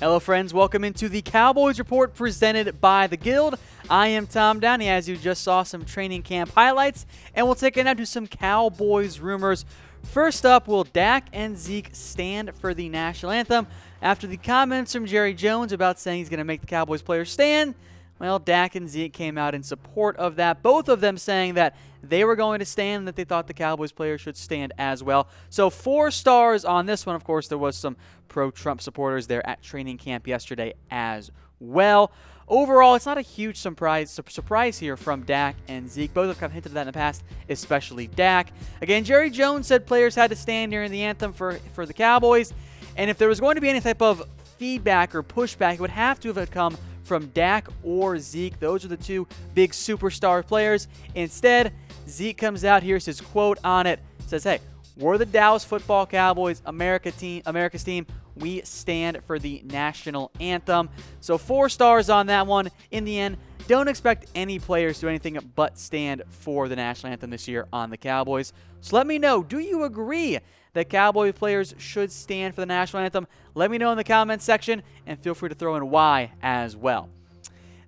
Hello friends, welcome into the Cowboys Report presented by the Guild. I am Tom Downey, as you just saw some training camp highlights, and we'll take it now to some Cowboys rumors. First up, will Dak and Zeke stand for the National Anthem? After the comments from Jerry Jones about saying he's going to make the Cowboys players stand, well, Dak and Zeke came out in support of that, both of them saying that they were going to stand and that they thought the Cowboys players should stand as well. So 4 stars on this one. Of course, there was some pro-Trump supporters there at training camp yesterday as well. Overall, it's not a huge surprise here from Dak and Zeke. Both have kind of hinted at that in the past, especially Dak. Again, Jerry Jones said players had to stand during the anthem for the Cowboys. And if there was going to be any type of feedback or pushback, it would have to have come from Dak or Zeke. Those are the 2 big superstar players. Instead, Zeke comes out here, says, quote on it, says, hey, we're the Dallas Football Cowboys, America's team. We stand for the National Anthem. So 4 stars on that one. In the end, don't expect any players to do anything but stand for the National Anthem this year on the Cowboys. So let me know, do you agree that Cowboys players should stand for the National Anthem? Let me know in the comments section, and feel free to throw in why as well.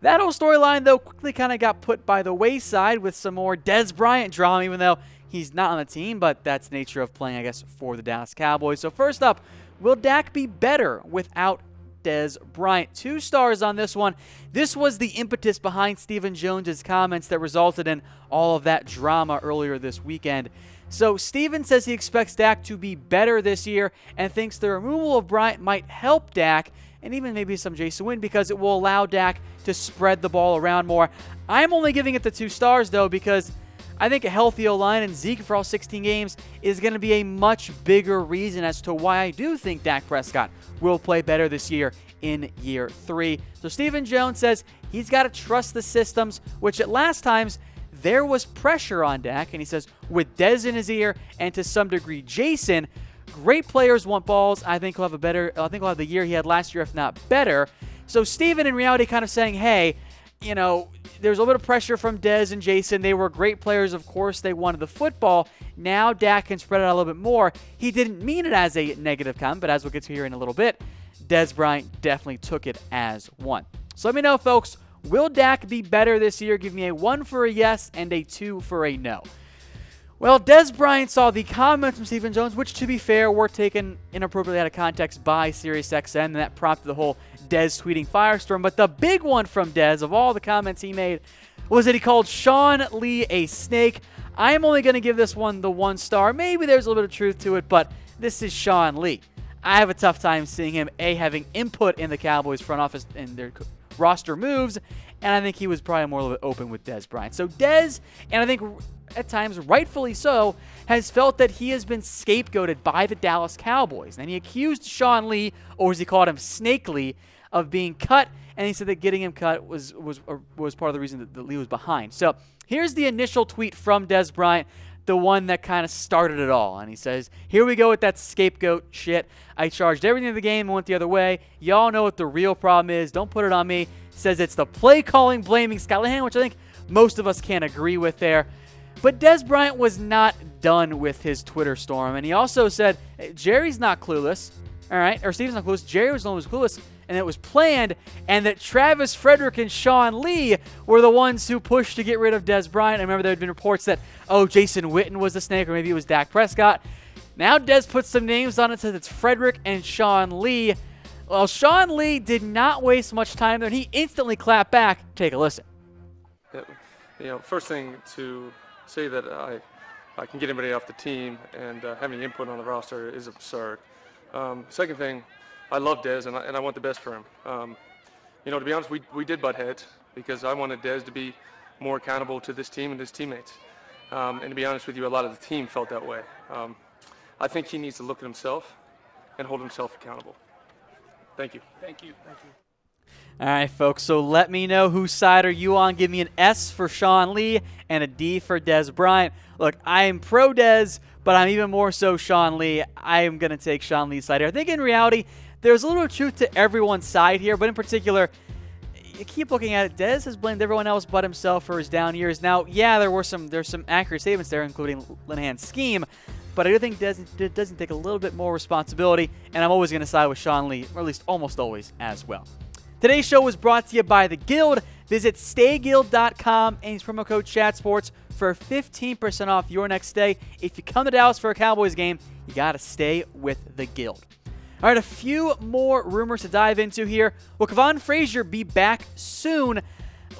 That whole storyline, though, quickly kind of got put by the wayside with some more Dez Bryant drama, even though he's not on the team, but that's the nature of playing, I guess, for the Dallas Cowboys. So first up, will Dak be better without Dez Bryant? 2 stars on this one. This was the impetus behind Stephen Jones' comments that resulted in all of that drama earlier this weekend. So Stephen says he expects Dak to be better this year and thinks the removal of Bryant might help Dak and even maybe some Jason Wynn because it will allow Dak to spread the ball around more. I'm only giving it the 2 stars, though, because I think a healthy O-line and Zeke for all 16 games is going to be a much bigger reason as to why I do think Dak Prescott will play better this year in year 3. So Stephen Jones says he's got to trust the systems, which at last times there was pressure on Dak, and he says with Dez in his ear and to some degree Jason, great players want balls. I think he'll have the year he had last year, if not better. So Stephen, in reality, kind of saying, hey, you know, there's a little bit of pressure from Dez and Jason. They were great players. Of course, they wanted the football. Now Dak can spread it out a little bit more. He didn't mean it as a negative comment, but as we'll get to here in a little bit, Dez Bryant definitely took it as one. So let me know, folks, will Dak be better this year? Give me a 1 for a yes and a 2 for a no. Well, Dez Bryant saw the comments from Stephen Jones, which, to be fair, were taken inappropriately out of context by SiriusXM, and that prompted the whole Dez tweeting firestorm. But the big one from Dez, of all the comments he made, was that he called Sean Lee a snake. I'm only going to give this one the 1 star. Maybe there's a little bit of truth to it, but this is Sean Lee. I have a tough time seeing him, having input in the Cowboys front office and their roster moves, and I think he was probably more a little bit open with Dez Bryant. So Dez, and I think at times rightfully so, has felt that he has been scapegoated by the Dallas Cowboys. And he accused Sean Lee, or as he called him, Snake Lee, of being cut, and he said that getting him cut was part of the reason that Lee was behind. So here's the initial tweet from Dez Bryant, the one that kind of started it all. And he says, here we go with that scapegoat shit. I charged everything in the game and went the other way. Y'all know what the real problem is. Don't put it on me. Says it's the play calling blaming Scalahan, which I think most of us can't agree with there. But Dez Bryant was not done with his Twitter storm. And he also said, hey, Jerry's not clueless. All right, or Steven's not clueless. Jerry was the one who was clueless, and it was planned, and that Travis Frederick and Sean Lee were the ones who pushed to get rid of Dez Bryant. I remember there had been reports that, oh, Jason Witten was the snake, or maybe it was Dak Prescott. Now Dez puts some names on it, says it's Frederick and Sean Lee. Well, Sean Lee did not waste much time there, and he instantly clapped back. Take a listen. Yeah, you know, first thing to say that I can get anybody off the team and have any input on the roster is absurd. Second thing, I love Dez and I want the best for him. You know, to be honest, we did butt heads because I wanted Dez to be more accountable to this team and his teammates. And to be honest with you, a lot of the team felt that way. I think he needs to look at himself and hold himself accountable. Thank you. Thank you. Thank you. All right, folks, so let me know whose side are you on. Give me an S for Sean Lee and a D for Dez Bryant. Look, I am pro Dez, but I'm even more so Sean Lee. I am going to take Sean Lee's side here. I think in reality, there's a little truth to everyone's side here, but in particular, you keep looking at it, Dez has blamed everyone else but himself for his down years. Now, yeah, there's some accurate statements there, including Linehan's scheme, but I do think doesn't take a little bit more responsibility, and I'm always going to side with Sean Lee, or at least almost always as well. Today's show was brought to you by The Guild. Visit stayguild.com and use promo code ChatSports for 15% off your next stay. If you come to Dallas for a Cowboys game, you got to stay with The Guild. All right, a few more rumors to dive into here. Will Kevon Frazier be back soon?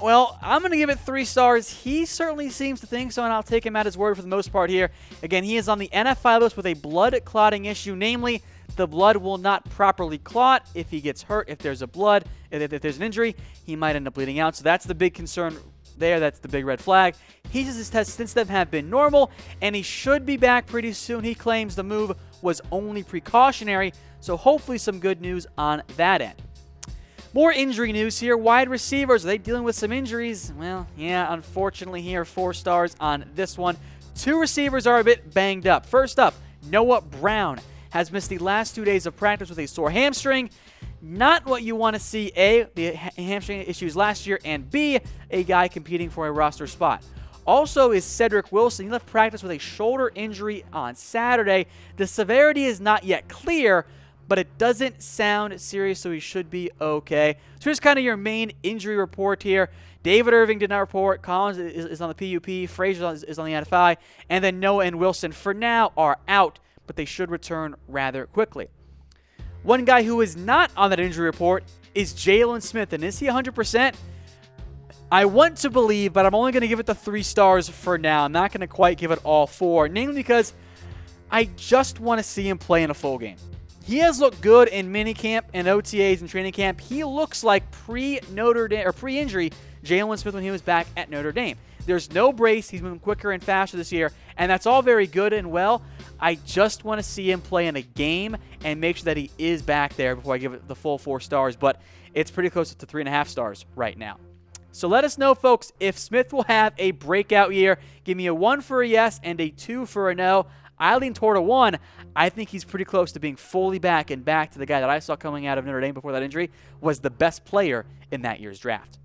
Well, I'm going to give it 3 stars. He certainly seems to think so, and I'll take him at his word for the most part here. Again, he is on the NFI list with a blood clotting issue, namely the blood will not properly clot if he gets hurt. If there's if there's an injury, he might end up bleeding out. So that's the big concern there. That's the big red flag. He says his tests since then have been normal, and he should be back pretty soon. He claims the move was only precautionary, so hopefully some good news on that end. More injury news here. Wide receivers, are they dealing with some injuries? Well, yeah, unfortunately here, 4 stars on this one. 2 receivers are a bit banged up. First up, Noah Brown has missed the last 2 days of practice with a sore hamstring. Not what you want to see, A, the hamstring issues last year, and B, a guy competing for a roster spot. Also is Cedric Wilson. He left practice with a shoulder injury on Saturday. The severity is not yet clear, but it doesn't sound serious, so he should be okay. So here's kind of your main injury report here. David Irving did not report. Collins is on the PUP. Frazier is on the NFI. And then Noah and Wilson, for now, are out, but they should return rather quickly. One guy who is not on that injury report is Jaylon Smith. And is he 100%? I want to believe, but I'm only going to give it the 3 stars for now. I'm not going to quite give it all 4, namely because I just want to see him play in a full game. He has looked good in minicamp and OTAs and training camp. He looks like pre-Notre Dame or pre-injury Jaylon Smith when he was back at Notre Dame. There's no brace. He's moving quicker and faster this year, and that's all very good and well. I just want to see him play in a game and make sure that he is back there before I give it the full 4 stars, but it's pretty close to 3.5 stars right now. So let us know, folks, if Smith will have a breakout year. Give me a 1 for a yes and a 2 for a no. I lean toward a 1. I think he's pretty close to being fully back and back to the guy that I saw coming out of Notre Dame before that injury was the best player in that year's draft.